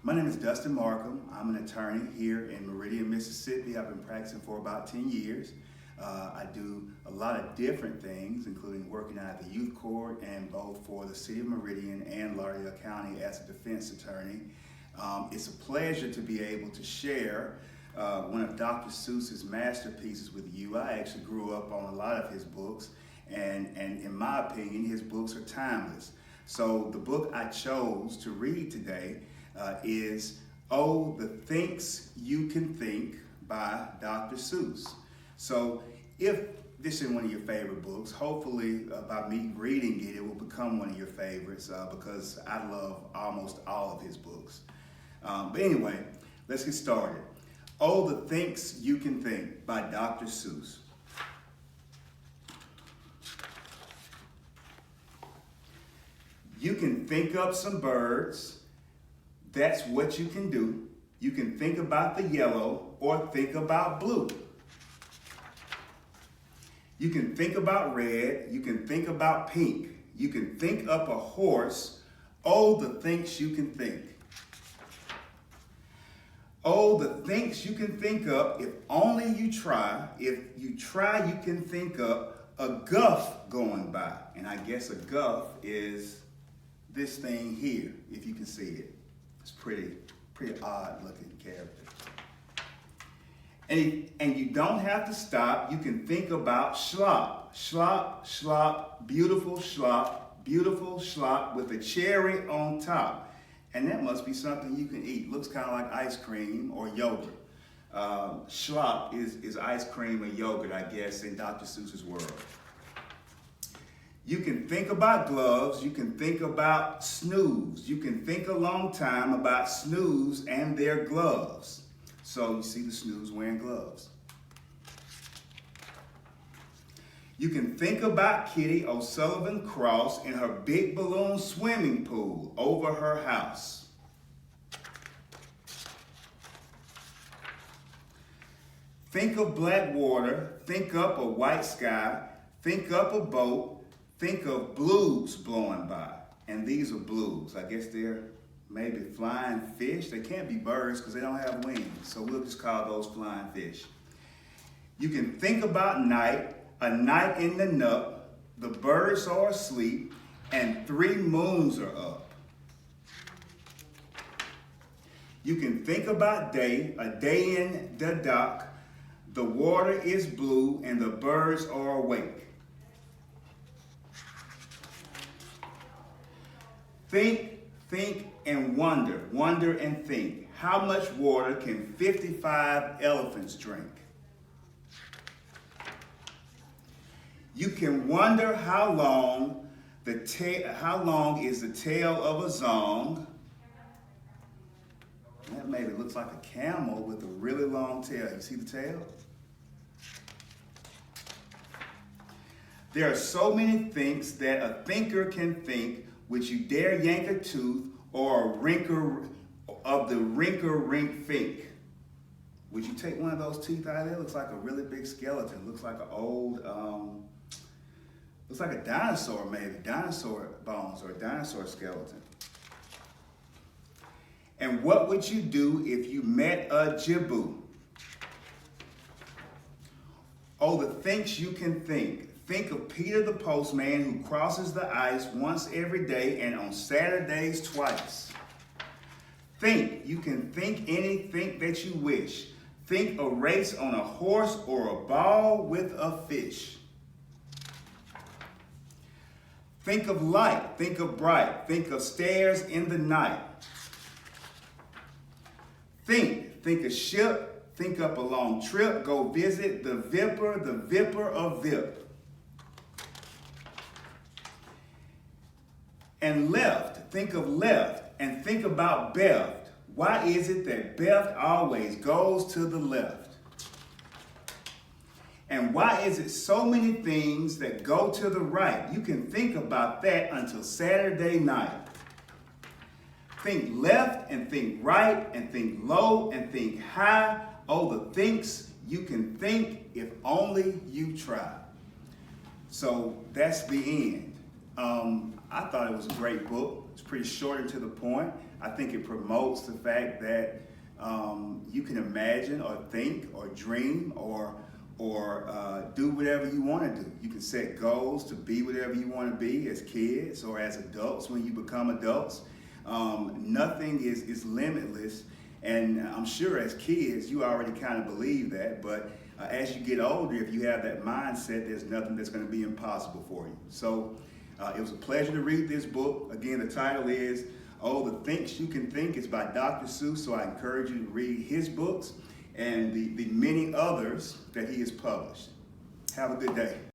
My name is Dustin Markham. I'm an attorney here in Meridian, Mississippi. I've been practicing for about 10 years. I do a lot of different things, including working out at the youth court and both for the city of Meridian and Lauderdale County as a defense attorney. It's a pleasure to be able to share one of Dr. Seuss's masterpieces with you. I actually grew up on a lot of his books, and in my opinion, his books are timeless. So the book I chose to read today is Oh, the Thinks You Can Think by Dr. Seuss. So if this is one of your favorite books, hopefully by me reading it, it will become one of your favorites because I love almost all of his books. But anyway, let's get started. Oh, the Thinks You Can Think by Dr. Seuss. You can think up some birds. That's what you can do. You can think about the yellow or think about blue. You can think about red. You can think about pink. You can think up a horse. Oh, the thinks you can think. Oh, the thinks you can think up if only you try. If you try, you can think up a guff going by. And I guess a guff is this thing here, if you can see it. It's pretty odd looking character. And you don't have to stop. You can think about schlop. Schlop, schlop, beautiful schlop with a cherry on top. And that must be something you can eat. Looks kind of like ice cream or yogurt. Schlop is ice cream or yogurt, I guess, in Dr. Seuss's world. You can think about gloves. You can think about snooze. You can think a long time about snooze and their gloves. So you see the snooze wearing gloves. You can think about Kitty O'Sullivan Cross in her big balloon swimming pool over her house. Think of black water. Think up a white sky. Think up a boat. Think of blues blowing by. And these are blues. I guess they're maybe flying fish. They can't be birds because they don't have wings. So we'll just call those flying fish. You can think about night, a night in the nook, the birds are asleep, and 3 moons are up. You can think about day, a day in the dock, the water is blue, and the birds are awake. Think, and wonder and think. How much water can 55 elephants drink? You can wonder how long is the tail of a zong. That maybe looks like a camel with a really long tail. You see the tail? There are so many things that a thinker can think. Would you dare yank a tooth or a wrinkle of the rink fink? Would you take one of those teeth out of there? It looks like a really big skeleton. It looks like an old, looks like a dinosaur maybe, dinosaur bones or a dinosaur skeleton. And what would you do if you met a jiboo? Oh, the things you can think. Think of Peter the postman who crosses the ice once every day and on Saturdays twice. Think, you can think anything that you wish. Think a race on a horse or a ball with a fish. Think of light, think of bright, think of stairs in the night. Think a ship, think up a long trip, go visit the Vipper of Vip. And left, think of left, and think about Beft. Why is it that Beft always goes to the left? And why is it so many things that go to the right? You can think about that until Saturday night. Think left and think right and think low and think high. Oh, the thinks you can think if only you try. So that's the end. I thought it was a great book. It's pretty short and to the point. I think it promotes the fact that you can imagine or think or dream or do whatever you want to do. You can set goals to be whatever you want to be as kids or as adults when you become adults. Nothing is limitless, and I'm sure as kids you already kind of believe that, but as you get older, if you have that mindset, there's nothing that's going to be impossible for you. So it was a pleasure to read this book. Again, the title is Oh, the Things You Can Think. It's by Dr. Seuss, so I encourage you to read his books and the many others that he has published. Have a good day.